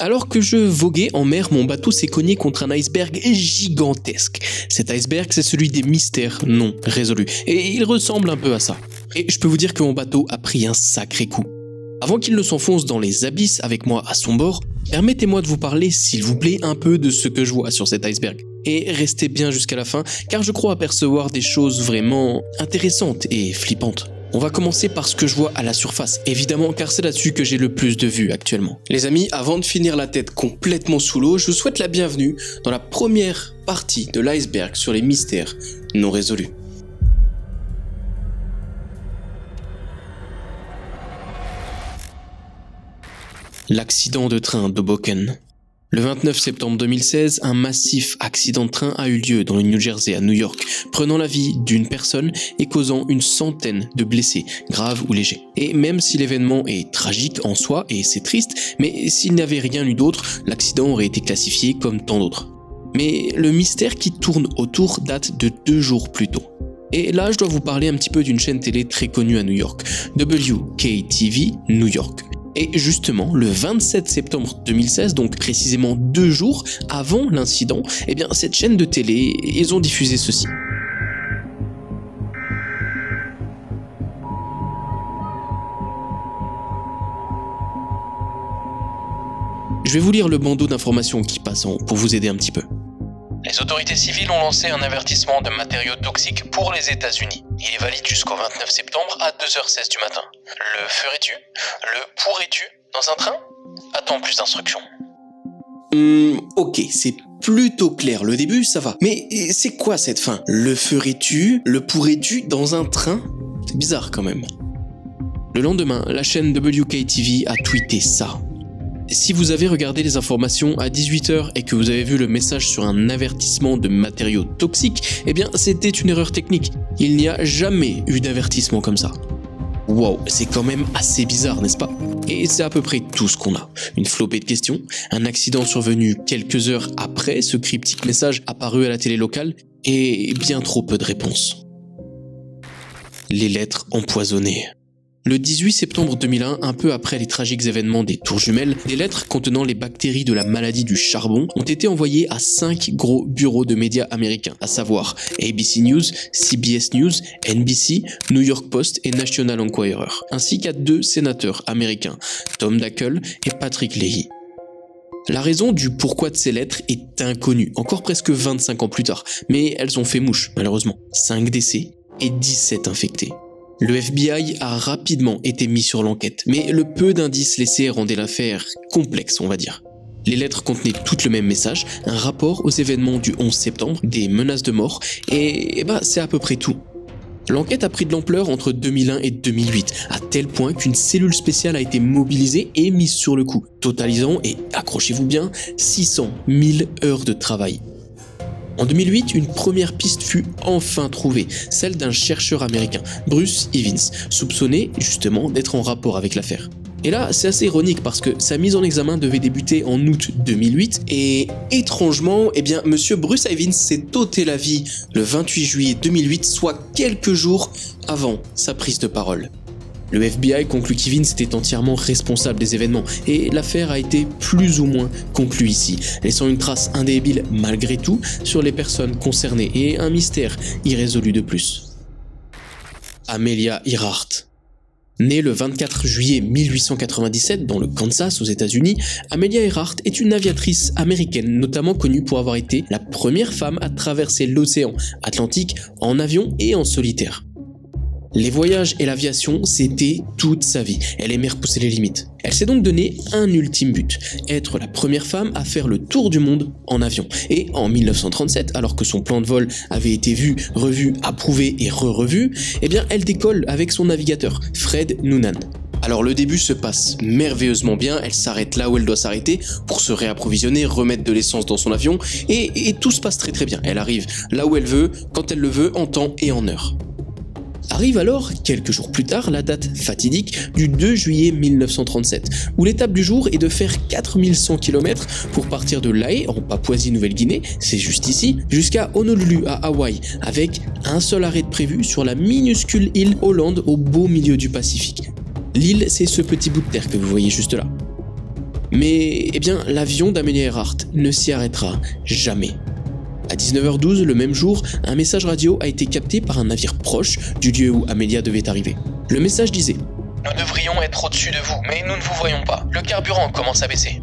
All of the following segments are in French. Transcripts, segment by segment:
Alors que je voguais en mer, mon bateau s'est cogné contre un iceberg gigantesque. Cet iceberg, c'est celui des mystères non résolus, et il ressemble un peu à ça. Et je peux vous dire que mon bateau a pris un sacré coup. Avant qu'il ne s'enfonce dans les abysses avec moi à son bord, permettez-moi de vous parler, s'il vous plaît, un peu de ce que je vois sur cet iceberg. Et restez bien jusqu'à la fin, car je crois apercevoir des choses vraiment intéressantes et flippantes. On va commencer par ce que je vois à la surface, évidemment, car c'est là-dessus que j'ai le plus de vues actuellement. Les amis, avant de finir la tête complètement sous l'eau, je vous souhaite la bienvenue dans la première partie de l'iceberg sur les mystères non résolus. L'accident de train d'Hoboken. Le 29 septembre 2016, un massif accident de train a eu lieu dans le New Jersey à New York, prenant la vie d'une personne et causant une centaine de blessés, graves ou légers. Et même si l'événement est tragique en soi, et c'est triste, mais s'il n'y avait rien eu d'autre, l'accident aurait été classifié comme tant d'autres. Mais le mystère qui tourne autour date de 2 jours plus tôt. Et là, je dois vous parler un petit peu d'une chaîne télé très connue à New York, WKTV New York. Et justement, le 27 septembre 2016, donc précisément 2 jours avant l'incident, eh bien cette chaîne de télé, ils ont diffusé ceci. Je vais vous lire le bandeau d'informations qui passe pour vous aider un petit peu. Les autorités civiles ont lancé un avertissement de matériaux toxiques pour les États-Unis. Il est valide jusqu'au 29 septembre à 2h16 du matin. Le ferais-tu? Le pourrais-tu dans un train? Attends plus d'instructions. Ok, c'est plutôt clair. Le début, ça va. Mais c'est quoi cette fin? Le ferais-tu? Le pourrais-tu dans un train? C'est bizarre quand même. Le lendemain, la chaîne WKTV a tweeté ça. Si vous avez regardé les informations à 18h et que vous avez vu le message sur un avertissement de matériaux toxiques, eh bien c'était une erreur technique. Il n'y a jamais eu d'avertissement comme ça. Wow, c'est quand même assez bizarre, n'est-ce pas? Et c'est à peu près tout ce qu'on a. Une flopée de questions, un accident survenu quelques heures après ce cryptique message apparu à la télé locale, et bien trop peu de réponses. Les lettres empoisonnées. Le 18 septembre 2001, un peu après les tragiques événements des tours jumelles, des lettres contenant les bactéries de la maladie du charbon ont été envoyées à 5 gros bureaux de médias américains, à savoir ABC News, CBS News, NBC, New York Post et National Enquirer, ainsi qu'à 2 sénateurs américains, Tom Dackle et Patrick Leahy. La raison du pourquoi de ces lettres est inconnue, encore presque 25 ans plus tard, mais elles ont fait mouche, malheureusement. 5 décès et 17 infectés. Le FBI a rapidement été mis sur l'enquête, mais le peu d'indices laissés rendait l'affaire complexe, on va dire. Les lettres contenaient toutes le même message, un rapport aux événements du 11 septembre, des menaces de mort, et c'est à peu près tout. L'enquête a pris de l'ampleur entre 2001 et 2008, à tel point qu'une cellule spéciale a été mobilisée et mise sur le coup, totalisant, et accrochez-vous bien, 600 000 heures de travail. En 2008, une première piste fut enfin trouvée, celle d'un chercheur américain, Bruce Evans, soupçonné justement d'être en rapport avec l'affaire. Et là, c'est assez ironique parce que sa mise en examen devait débuter en août 2008 et étrangement, monsieur Bruce Evans s'est ôté la vie le 28 juillet 2008, soit quelques jours avant sa prise de parole. Le FBI conclut qu'Evans était entièrement responsable des événements et l'affaire a été plus ou moins conclue ici, laissant une trace indélébile malgré tout sur les personnes concernées et un mystère irrésolu de plus. Amelia Earhart. Née le 24 juillet 1897 dans le Kansas aux États-Unis, Amelia Earhart est une aviatrice américaine notamment connue pour avoir été la première femme à traverser l'océan Atlantique en avion et en solitaire. Les voyages et l'aviation, c'était toute sa vie. Elle aimait repousser les limites. Elle s'est donc donné un ultime but, être la première femme à faire le tour du monde en avion. Et en 1937, alors que son plan de vol avait été vu, revu, approuvé et re-revu, elle décolle avec son navigateur, Fred Noonan. Alors le début se passe merveilleusement bien, elle s'arrête là où elle doit s'arrêter pour se réapprovisionner, remettre de l'essence dans son avion, et tout se passe très très bien. Elle arrive là où elle veut, quand elle le veut, en temps et en heure. Arrive alors, quelques jours plus tard, la date fatidique du 2 juillet 1937, où l'étape du jour est de faire 4100 km pour partir de Lae, en Papouasie-Nouvelle-Guinée, c'est juste ici, jusqu'à Honolulu, à Hawaï, avec un seul arrêt de prévu sur la minuscule île Hollande au beau milieu du Pacifique. L'île, c'est ce petit bout de terre que vous voyez juste là. Mais eh bien, l'avion d'Amelia Earhart ne s'y arrêtera jamais. À 19h12 le même jour, un message radio a été capté par un navire proche du lieu où Amelia devait arriver. Le message disait: Nous devrions être au-dessus de vous, mais nous ne vous voyons pas. Le carburant commence à baisser.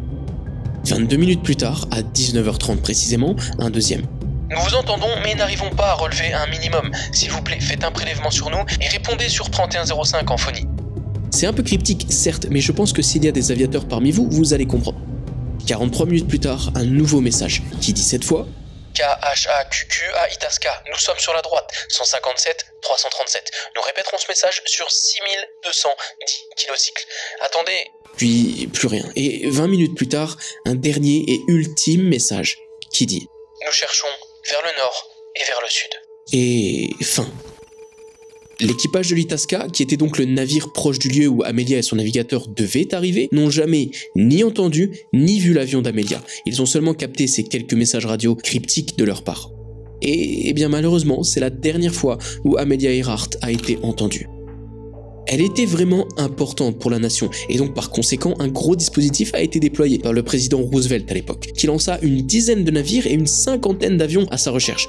22 minutes plus tard, à 19h30 précisément, un deuxième. Nous vous entendons, mais n'arrivons pas à relever un minimum. S'il vous plaît, faites un prélèvement sur nous et répondez sur 3105 en phonie. C'est un peu cryptique, certes, mais je pense que s'il y a des aviateurs parmi vous, vous allez comprendre. 43 minutes plus tard, un nouveau message qui dit cette fois: KHAQQ à Itasca, nous sommes sur la droite, 157 337. Nous répéterons ce message sur 6210 kilocycles. Attendez. Puis plus rien. Et 20 minutes plus tard, un dernier et ultime message qui dit: Nous cherchons vers le nord et vers le sud. Et fin. L'équipage de l'Itasca, qui était donc le navire proche du lieu où Amelia et son navigateur devaient arriver, n'ont jamais ni entendu ni vu l'avion d'Amelia. Ils ont seulement capté ces quelques messages radio cryptiques de leur part. Et eh bien malheureusement, c'est la dernière fois où Amelia Earhart a été entendue. Elle était vraiment importante pour la nation, et donc par conséquent, un gros dispositif a été déployé par le président Roosevelt à l'époque, qui lança une dizaine de navires et une cinquantaine d'avions à sa recherche.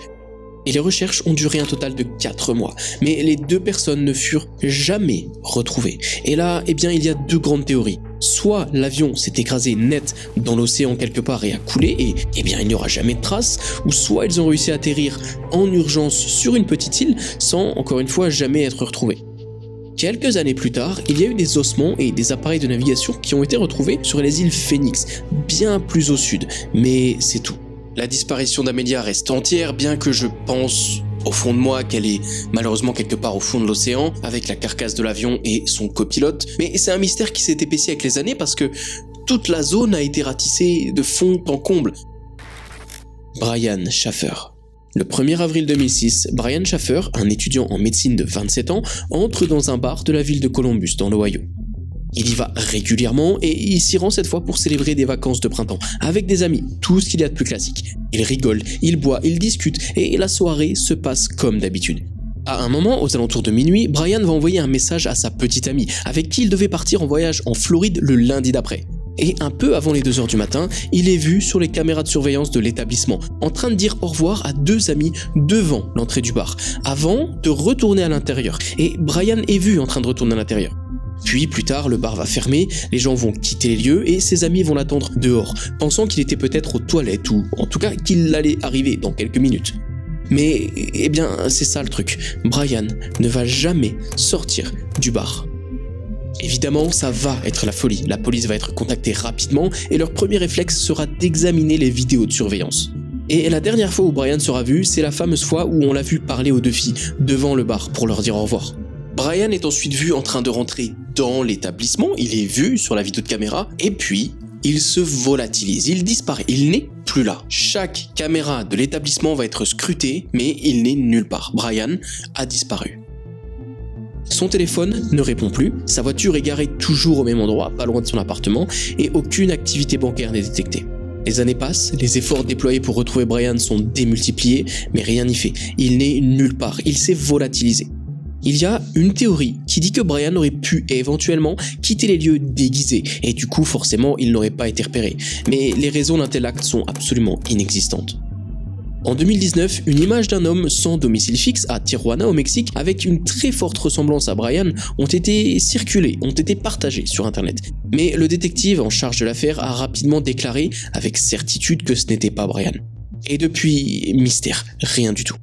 Et les recherches ont duré un total de 4 mois, mais les deux personnes ne furent jamais retrouvées. Et là, eh bien, il y a deux grandes théories. Soit l'avion s'est écrasé net dans l'océan quelque part et a coulé, et eh bien, il n'y aura jamais de traces, ou soit ils ont réussi à atterrir en urgence sur une petite île sans, encore une fois, jamais être retrouvés. Quelques années plus tard, il y a eu des ossements et des appareils de navigation qui ont été retrouvés sur les îles Phoenix, bien plus au sud, mais c'est tout. La disparition d'Amelia reste entière, bien que je pense au fond de moi qu'elle est malheureusement quelque part au fond de l'océan, avec la carcasse de l'avion et son copilote. Mais c'est un mystère qui s'est épaissi avec les années parce que toute la zone a été ratissée de fond en comble. Brian Schaffer. Le 1er avril 2006, Brian Schaffer, un étudiant en médecine de 27 ans, entre dans un bar de la ville de Columbus, dans l'Ohio. Il y va régulièrement et il s'y rend cette fois pour célébrer des vacances de printemps avec des amis, tout ce qu'il y a de plus classique. Il rigole, il boit, il discute et la soirée se passe comme d'habitude. À un moment, aux alentours de minuit, Brian va envoyer un message à sa petite amie avec qui il devait partir en voyage en Floride le lundi d'après. Et un peu avant les 2h du matin, il est vu sur les caméras de surveillance de l'établissement en train de dire au revoir à deux amis devant l'entrée du bar, avant de retourner à l'intérieur. Et Brian est vu en train de retourner à l'intérieur. Puis plus tard, le bar va fermer, les gens vont quitter les lieux et ses amis vont l'attendre dehors, pensant qu'il était peut-être aux toilettes ou en tout cas qu'il allait arriver dans quelques minutes. Mais eh bien c'est ça le truc, Brian ne va jamais sortir du bar. Évidemment, ça va être la folie, la police va être contactée rapidement et leur premier réflexe sera d'examiner les vidéos de surveillance. Et la dernière fois où Brian sera vu, c'est la fameuse fois où on l'a vu parler aux deux filles devant le bar pour leur dire au revoir. Brian est ensuite vu en train de rentrer dans l'établissement, il est vu sur la vidéo de caméra, et puis il se volatilise, il disparaît, il n'est plus là. Chaque caméra de l'établissement va être scrutée, mais il n'est nulle part. Brian a disparu. Son téléphone ne répond plus, sa voiture est garée toujours au même endroit, pas loin de son appartement, et aucune activité bancaire n'est détectée. Les années passent, les efforts déployés pour retrouver Brian sont démultipliés, mais rien n'y fait. Il n'est nulle part, il s'est volatilisé. Il y a une théorie qui dit que Brian aurait pu éventuellement quitter les lieux déguisés, et du coup forcément il n'aurait pas été repéré. Mais les raisons d'un tel acte sont absolument inexistantes. En 2019, une image d'un homme sans domicile fixe à Tijuana au Mexique avec une très forte ressemblance à Brian ont été circulées, ont été partagées sur internet. Mais le détective en charge de l'affaire a rapidement déclaré avec certitude que ce n'était pas Brian. Et depuis, mystère, rien du tout.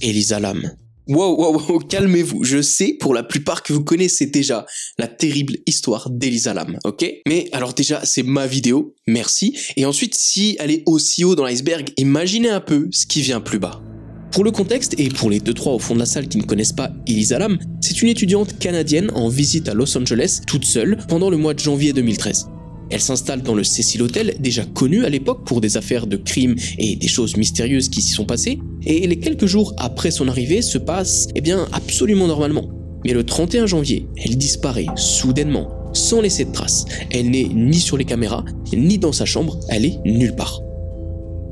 Elisa Lam. Wow, calmez-vous, je sais pour la plupart que vous connaissez déjà la terrible histoire d'Elisa Lam, ok? Mais alors déjà, c'est ma vidéo, merci. Et ensuite, si elle est aussi haut dans l'iceberg, imaginez un peu ce qui vient plus bas. Pour le contexte, et pour les 2-3 au fond de la salle qui ne connaissent pas Elisa Lam, c'est une étudiante canadienne en visite à Los Angeles, toute seule, pendant le mois de janvier 2013. Elle s'installe dans le Cecil Hotel, déjà connu à l'époque pour des affaires de crimes et des choses mystérieuses qui s'y sont passées, et les quelques jours après son arrivée se passent, absolument normalement. Mais le 31 janvier, elle disparaît soudainement, sans laisser de traces. Elle n'est ni sur les caméras, ni dans sa chambre, elle est nulle part.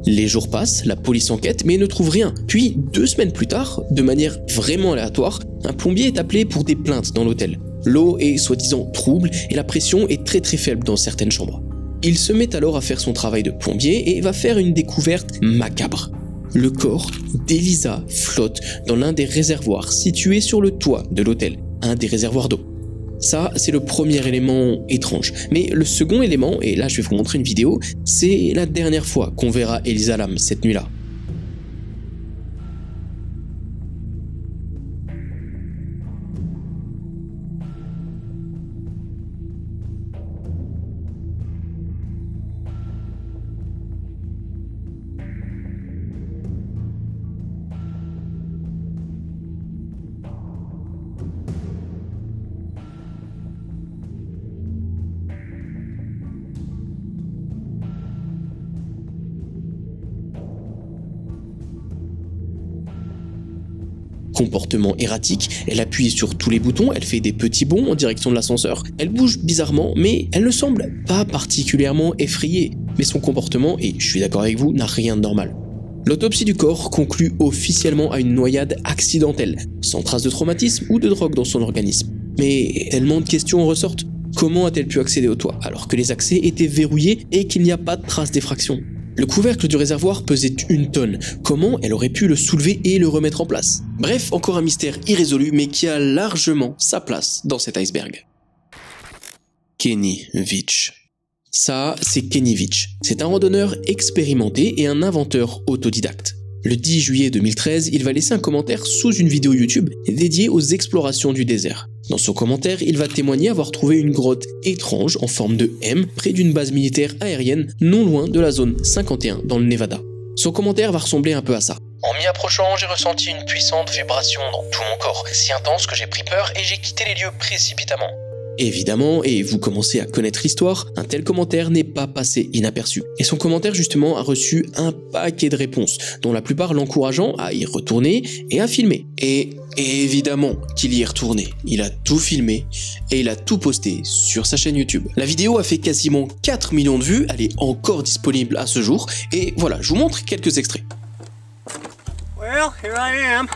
Les jours passent, la police enquête, mais ne trouve rien. Puis, 2 semaines plus tard, de manière vraiment aléatoire, un plombier est appelé pour des plaintes dans l'hôtel. L'eau est soi-disant trouble et la pression est très faible dans certaines chambres. Il se met alors à faire son travail de plombier et va faire une découverte macabre. Le corps d'Elisa flotte dans l'un des réservoirs situés sur le toit de l'hôtel, un des réservoirs d'eau. Ça, c'est le premier élément étrange. Mais le second élément, et là je vais vous montrer une vidéo, c'est la dernière fois qu'on verra Elisa Lam cette nuit-là. Comportement erratique, elle appuie sur tous les boutons, elle fait des petits bonds en direction de l'ascenseur, elle bouge bizarrement, mais elle ne semble pas particulièrement effrayée. Mais son comportement, et je suis d'accord avec vous, n'a rien de normal. L'autopsie du corps conclut officiellement à une noyade accidentelle, sans trace de traumatisme ou de drogue dans son organisme. Mais tellement de questions ressortent. Comment a-t-elle pu accéder au toit alors que les accès étaient verrouillés et qu'il n'y a pas de trace d'effraction? Le couvercle du réservoir pesait 1 tonne. Comment elle aurait pu le soulever et le remettre en place? Bref, encore un mystère irrésolu, mais qui a largement sa place dans cet iceberg. Kenny Veach. Ça, c'est Kenny Veach. C'est un randonneur expérimenté et un inventeur autodidacte. Le 10 juillet 2013, il va laisser un commentaire sous une vidéo YouTube dédiée aux explorations du désert. Dans son commentaire, il va témoigner avoir trouvé une grotte étrange en forme de M près d'une base militaire aérienne non loin de la zone 51 dans le Nevada. Son commentaire va ressembler un peu à ça. En m'y approchant, j'ai ressenti une puissante vibration dans tout mon corps, si intense que j'ai pris peur et j'ai quitté les lieux précipitamment. Évidemment, et vous commencez à connaître l'histoire, un tel commentaire n'est pas passé inaperçu. Et son commentaire justement a reçu un paquet de réponses, dont la plupart l'encourageant à y retourner et à filmer. Et évidemment qu'il y est retourné, il a tout filmé et il a tout posté sur sa chaîne YouTube. La vidéo a fait quasiment 4 millions de vues, elle est encore disponible à ce jour, et voilà, je vous montre quelques extraits. Well, here I am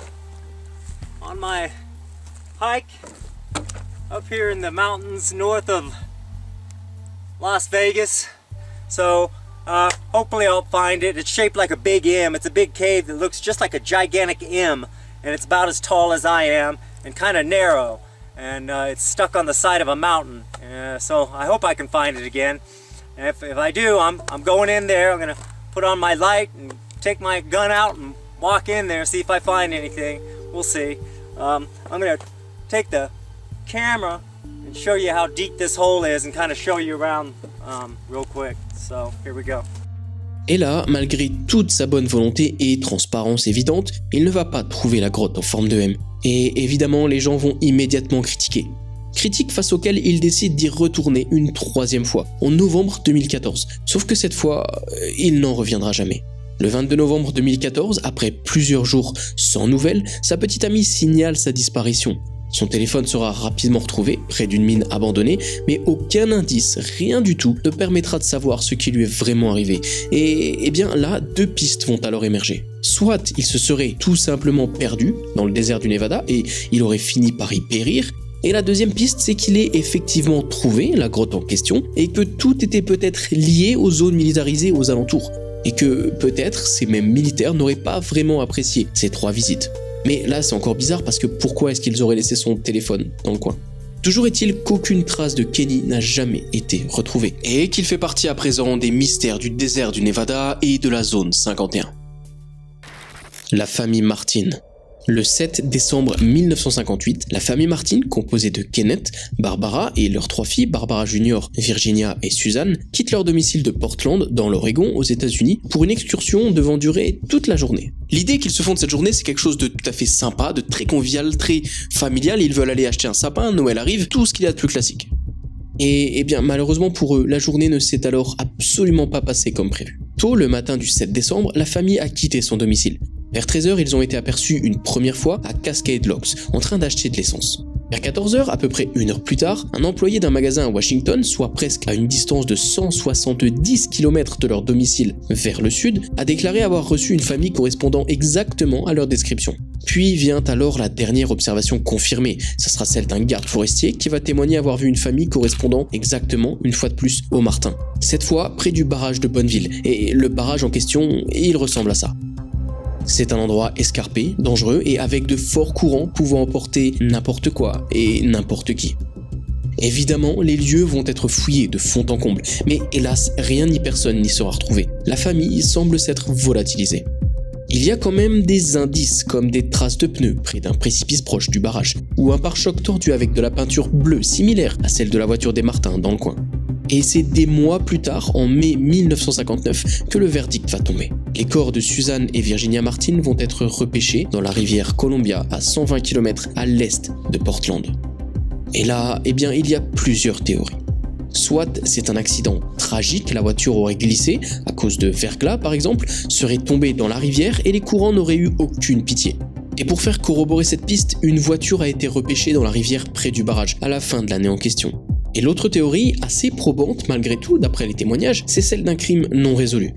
on my hike up here in the mountains north of Las Vegas. So hopefully I'll find it. It's shaped like a big M. It's a big cave that looks just like a gigantic M, and it's about as tall as I am and kind of narrow, and it's stuck on the side of a mountain. So I hope I can find it again. And if I do, I'm going in there. I'm gonna put on my light and take my gun out and walk in there, see if I find anything. We'll see. I'm gonna take the camera and show you how deep this hole is and kind of show you around real quick. So here we go. Et là, malgré toute sa bonne volonté et transparence évidente, il ne va pas trouver la grotte en forme de M. Et évidemment, les gens vont immédiatement critiquer. Critique face auquel il décide d'y retourner une 3e fois, en novembre 2014. Sauf que cette fois, il n'en reviendra jamais. Le 22 novembre 2014, après plusieurs jours sans nouvelles, sa petite amie signale sa disparition. Son téléphone sera rapidement retrouvé près d'une mine abandonnée, mais aucun indice, rien du tout, ne permettra de savoir ce qui lui est vraiment arrivé. Et bien là, 2 pistes vont alors émerger. Soit il se serait tout simplement perdu dans le désert du Nevada et il aurait fini par y périr, et la 2e piste, c'est qu'il ait effectivement trouvé la grotte en question et que tout était peut-être lié aux zones militarisées aux alentours. Et que peut-être ces mêmes militaires n'auraient pas vraiment apprécié ces 3 visites. Mais là c'est encore bizarre parce que pourquoi est-ce qu'ils auraient laissé son téléphone dans le coin? Toujours est-il qu'aucune trace de Kenny n'a jamais été retrouvée, et qu'il fait partie à présent des mystères du désert du Nevada et de la zone 51. La famille Martin. Le 7 décembre 1958, la famille Martin, composée de Kenneth, Barbara et leurs 3 filles, Barbara Jr., Virginia et Suzanne, quittent leur domicile de Portland, dans l'Oregon, aux États-Unis, pour une excursion devant durer toute la journée. L'idée qu'ils se font de cette journée, c'est quelque chose de tout à fait sympa, de très convivial, très familial. Ils veulent aller acheter un sapin, Noël arrive, tout ce qu'il y a de plus classique. Et bien malheureusement pour eux, la journée ne s'est alors absolument pas passée comme prévu. Tôt le matin du 7 décembre, la famille a quitté son domicile. Vers 13h, ils ont été aperçus une première fois à Cascade Locks, en train d'acheter de l'essence. Vers 14h, à peu près 1 heure plus tard, un employé d'un magasin à Washington, soit presque à une distance de 170 km de leur domicile vers le sud, a déclaré avoir reçu une famille correspondant exactement à leur description. Puis vient alors la dernière observation confirmée, ça sera celle d'un garde forestier qui va témoigner avoir vu une famille correspondant exactement une fois de plus au martin. Cette fois près du barrage de Bonneville, et le barrage en question, il ressemble à ça. C'est un endroit escarpé, dangereux et avec de forts courants pouvant emporter n'importe quoi et n'importe qui. Évidemment, les lieux vont être fouillés de fond en comble, mais hélas, rien ni personne n'y sera retrouvé. La famille semble s'être volatilisée. Il y a quand même des indices comme des traces de pneus près d'un précipice proche du barrage, ou un pare-choc tordu avec de la peinture bleue similaire à celle de la voiture des Martin dans le coin. Et c'est des mois plus tard, en mai 1959, que le verdict va tomber. Les corps de Suzanne et Virginia Martin vont être repêchés dans la rivière Columbia à 120 km à l'est de Portland. Et là, eh bien, il y a plusieurs théories. Soit c'est un accident tragique, la voiture aurait glissé, à cause de verglas par exemple, serait tombée dans la rivière et les courants n'auraient eu aucune pitié. Et pour faire corroborer cette piste, une voiture a été repêchée dans la rivière près du barrage, à la fin de l'année en question. Et l'autre théorie, assez probante malgré tout, d'après les témoignages, c'est celle d'un crime non résolu.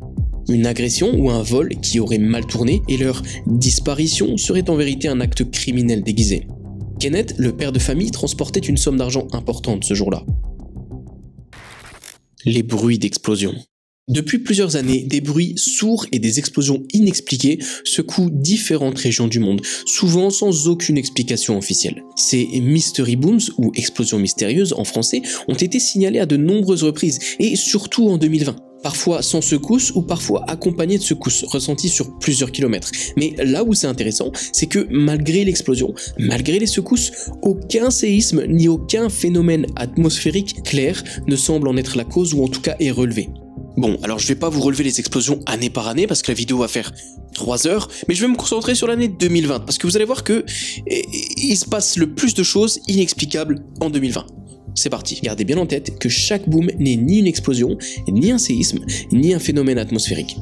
Une agression ou un vol qui aurait mal tourné et leur disparition serait en vérité un acte criminel déguisé. Kenneth, le père de famille, transportait une somme d'argent importante ce jour-là. Les bruits d'explosion. Depuis plusieurs années, des bruits sourds et des explosions inexpliquées secouent différentes régions du monde, souvent sans aucune explication officielle. Ces mystery booms, ou explosions mystérieuses en français, ont été signalés à de nombreuses reprises, et surtout en 2020. Parfois sans secousses ou parfois accompagnées de secousses ressenties sur plusieurs kilomètres. Mais là où c'est intéressant, c'est que malgré l'explosion, malgré les secousses, aucun séisme ni aucun phénomène atmosphérique clair ne semble en être la cause ou en tout cas est relevé. Bon, alors je vais pas vous relever les explosions année par année parce que la vidéo va faire 3 heures, mais je vais me concentrer sur l'année 2020 parce que vous allez voir que il se passe le plus de choses inexplicables en 2020. C'est parti. Gardez bien en tête que chaque boom n'est ni une explosion, ni un séisme, ni un phénomène atmosphérique.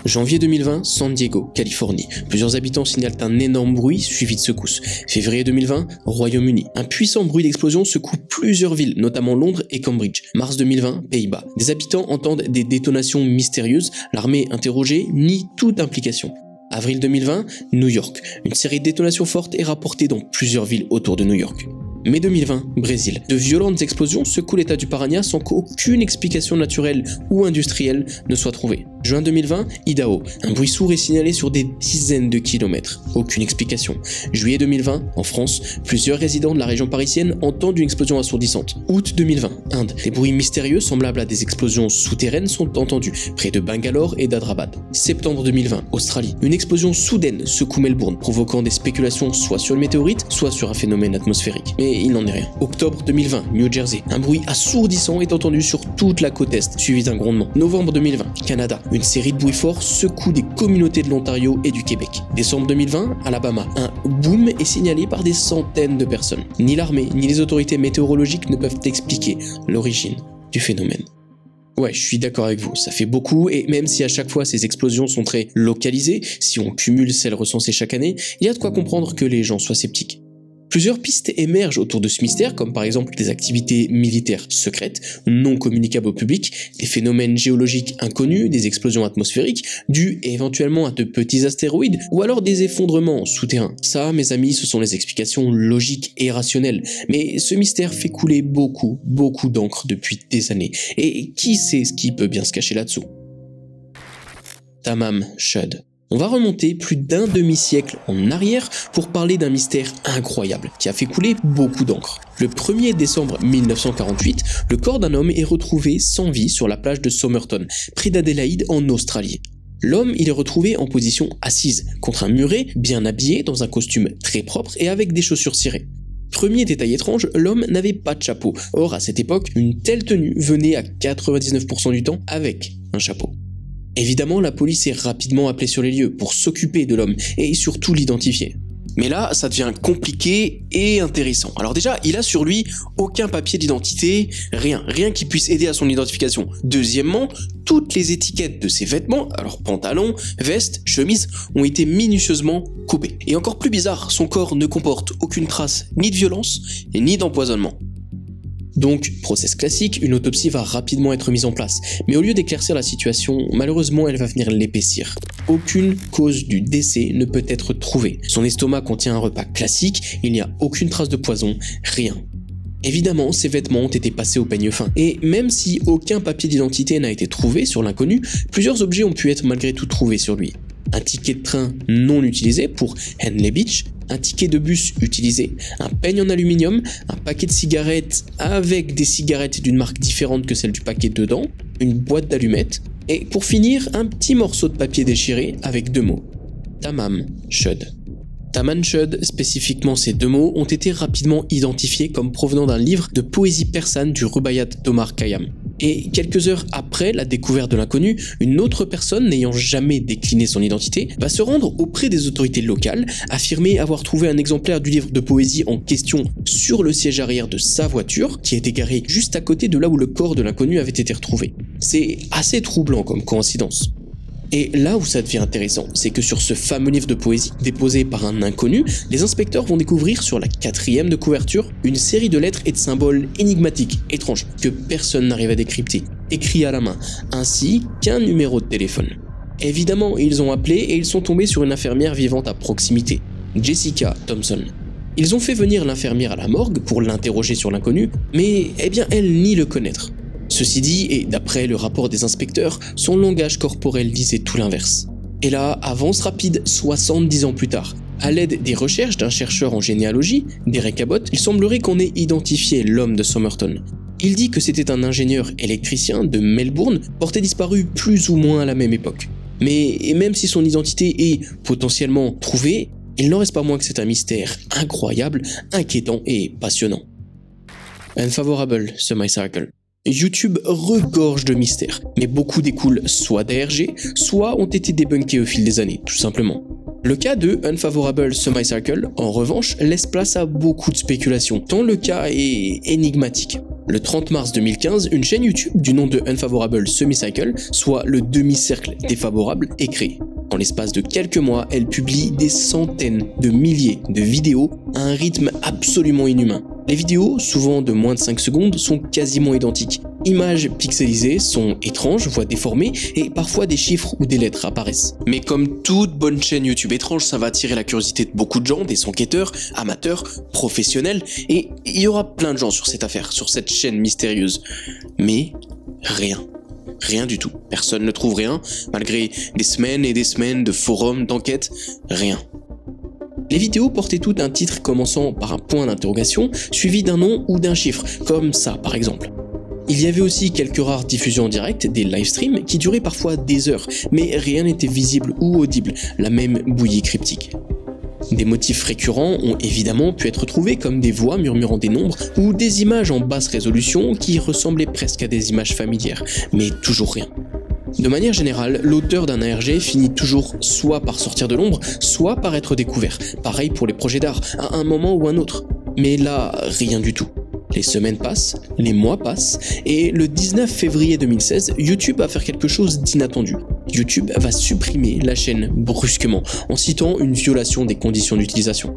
Janvier 2020, San Diego, Californie. Plusieurs habitants signalent un énorme bruit suivi de secousses. Février 2020, Royaume-Uni. Un puissant bruit d'explosion secoue plusieurs villes, notamment Londres et Cambridge. Mars 2020, Pays-Bas. Des habitants entendent des détonations mystérieuses. L'armée interrogée nie toute implication. Avril 2020, New York. Une série de détonations fortes est rapportée dans plusieurs villes autour de New York. Mai 2020, Brésil. De violentes explosions secouent l'état du Paraná sans qu'aucune explication naturelle ou industrielle ne soit trouvée. Juin 2020, Idaho. Un bruit sourd est signalé sur des dizaines de kilomètres. Aucune explication. Juillet 2020, en France, plusieurs résidents de la région parisienne entendent une explosion assourdissante. Août 2020, Inde. Des bruits mystérieux semblables à des explosions souterraines sont entendus, près de Bangalore et d'Hyderabad. Septembre 2020, Australie. Une explosion soudaine secoue Melbourne, provoquant des spéculations soit sur une météorite, soit sur un phénomène atmosphérique. Mais il n'en est rien. Octobre 2020, New Jersey. Un bruit assourdissant est entendu sur toute la côte est, suivi d'un grondement. Novembre 2020, Canada. Une série de bruits forts secoue des communautés de l'Ontario et du Québec. Décembre 2020, Alabama. Un boom est signalé par des centaines de personnes. Ni l'armée, ni les autorités météorologiques ne peuvent expliquer l'origine du phénomène. Ouais, je suis d'accord avec vous, ça fait beaucoup, et même si à chaque fois ces explosions sont très localisées, si on cumule celles recensées chaque année, il y a de quoi comprendre que les gens soient sceptiques. Plusieurs pistes émergent autour de ce mystère, comme par exemple des activités militaires secrètes, non communicables au public, des phénomènes géologiques inconnus, des explosions atmosphériques, dues éventuellement à de petits astéroïdes, ou alors des effondrements souterrains. Ça, mes amis, ce sont les explications logiques et rationnelles, mais ce mystère fait couler beaucoup d'encre depuis des années, et qui sait ce qui peut bien se cacher là-dessous? Tamam Shud. On va remonter plus d'un demi-siècle en arrière pour parler d'un mystère incroyable qui a fait couler beaucoup d'encre. Le 1er décembre 1948, le corps d'un homme est retrouvé sans vie sur la plage de Somerton, près d'Adélaïde en Australie. L'homme, il est retrouvé en position assise, contre un muret, bien habillé dans un costume très propre et avec des chaussures cirées. Premier détail étrange, l'homme n'avait pas de chapeau. Or, à cette époque, une telle tenue venait à 99% du temps avec un chapeau. Évidemment, la police est rapidement appelée sur les lieux pour s'occuper de l'homme et surtout l'identifier. Mais là, ça devient compliqué et intéressant. Alors déjà, il a sur lui aucun papier d'identité, rien qui puisse aider à son identification. Deuxièmement, toutes les étiquettes de ses vêtements, alors pantalons, vestes, chemises, ont été minutieusement coupées. Et encore plus bizarre, son corps ne comporte aucune trace ni de violence ni d'empoisonnement. Donc, process classique, une autopsie va rapidement être mise en place, mais au lieu d'éclaircir la situation, malheureusement elle va venir l'épaissir. Aucune cause du décès ne peut être trouvée. Son estomac contient un repas classique, il n'y a aucune trace de poison, rien. Évidemment, ses vêtements ont été passés au peigne fin, et même si aucun papier d'identité n'a été trouvé sur l'inconnu, plusieurs objets ont pu être malgré tout trouvés sur lui. Un ticket de train non utilisé pour Henley Beach, un ticket de bus utilisé, un peigne en aluminium, un paquet de cigarettes avec des cigarettes d'une marque différente que celle du paquet dedans, une boîte d'allumettes, et pour finir, un petit morceau de papier déchiré avec 2 mots. Tamam Shud. Taman Shud, spécifiquement ces 2 mots, ont été rapidement identifiés comme provenant d'un livre de poésie persane du Rubaiyat d'Omar Khayyam. Et quelques heures après la découverte de l'inconnu, une autre personne n'ayant jamais décliné son identité va se rendre auprès des autorités locales, affirmer avoir trouvé un exemplaire du livre de poésie en question sur le siège arrière de sa voiture, qui était garée juste à côté de là où le corps de l'inconnu avait été retrouvé. C'est assez troublant comme coïncidence. Et là où ça devient intéressant, c'est que sur ce fameux livre de poésie, déposé par un inconnu, les inspecteurs vont découvrir sur la 4e de couverture une série de lettres et de symboles énigmatiques, étranges, que personne n'arrive à décrypter, écrits à la main, ainsi qu'un numéro de téléphone. Évidemment, ils ont appelé et ils sont tombés sur une infirmière vivante à proximité, Jessica Thompson. Ils ont fait venir l'infirmière à la morgue pour l'interroger sur l'inconnu, mais elle nie le connaître. Ceci dit, et d'après le rapport des inspecteurs, son langage corporel disait tout l'inverse. Et là, avance rapide 70 ans plus tard. À l'aide des recherches d'un chercheur en généalogie, Derek Abbott, il semblerait qu'on ait identifié l'homme de Somerton. Il dit que c'était un ingénieur électricien de Melbourne, porté disparu plus ou moins à la même époque. Mais même si son identité est potentiellement trouvée, il n'en reste pas moins que c'est un mystère incroyable, inquiétant et passionnant. Unfavorable Semicircle. YouTube regorge de mystères, mais beaucoup découlent soit d'ARG, soit ont été débunkés au fil des années, tout simplement. Le cas de Unfavorable Semicircle, en revanche, laisse place à beaucoup de spéculations, tant le cas est énigmatique. Le 30 mars 2015, une chaîne YouTube du nom de Unfavorable Semicircle, soit le demi-cercle défavorable, est créée. En l'espace de quelques mois, elle publie des centaines de milliers de vidéos à un rythme absolument inhumain. Les vidéos, souvent de moins de 5 secondes, sont quasiment identiques. Images pixelisées, sons étranges, voix déformées, et parfois des chiffres ou des lettres apparaissent. Mais comme toute bonne chaîne YouTube étrange, ça va attirer la curiosité de beaucoup de gens, des enquêteurs, amateurs, professionnels, et il y aura plein de gens sur cette affaire, sur cette chaîne mystérieuse. Mais rien. Rien du tout. Personne ne trouve rien, malgré des semaines et des semaines de forums, d'enquêtes, rien. Les vidéos portaient toutes un titre commençant par un point d'interrogation, suivi d'un nom ou d'un chiffre, comme ça par exemple. Il y avait aussi quelques rares diffusions en direct, des livestreams qui duraient parfois des heures, mais rien n'était visible ou audible, la même bouillie cryptique. Des motifs récurrents ont évidemment pu être trouvés comme des voix murmurant des nombres ou des images en basse résolution qui ressemblaient presque à des images familières, mais toujours rien. De manière générale, l'auteur d'un ARG finit toujours soit par sortir de l'ombre, soit par être découvert. Pareil pour les projets d'art, à un moment ou un autre. Mais là, rien du tout. Les semaines passent, les mois passent, et le 19 février 2016, YouTube va faire quelque chose d'inattendu. YouTube va supprimer la chaîne brusquement, en citant une violation des conditions d'utilisation.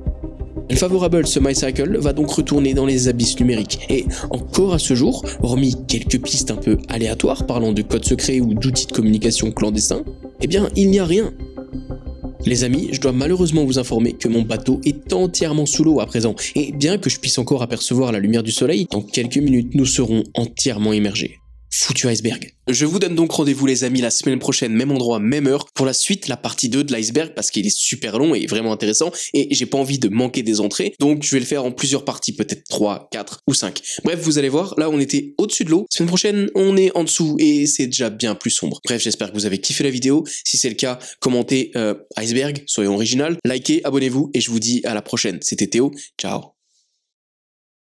Unfavorable Semicircle va donc retourner dans les abysses numériques, et encore à ce jour, hormis quelques pistes un peu aléatoires parlant de codes secrets ou d'outils de communication clandestins, il n'y a rien. Les amis, je dois malheureusement vous informer que mon bateau est entièrement sous l'eau à présent, et bien que je puisse encore apercevoir la lumière du soleil, dans quelques minutes nous serons entièrement immergés. Foutu iceberg. Je vous donne donc rendez-vous les amis la semaine prochaine, même endroit, même heure, pour la suite, la partie 2 de l'iceberg, parce qu'il est super long et vraiment intéressant, et j'ai pas envie de manquer des entrées, donc je vais le faire en plusieurs parties, peut-être 3, 4 ou 5. Bref, vous allez voir, là on était au-dessus de l'eau, la semaine prochaine on est en dessous, et c'est déjà bien plus sombre. Bref, j'espère que vous avez kiffé la vidéo, si c'est le cas, commentez iceberg, soyons original, likez, abonnez-vous, et je vous dis à la prochaine. C'était Théo, ciao.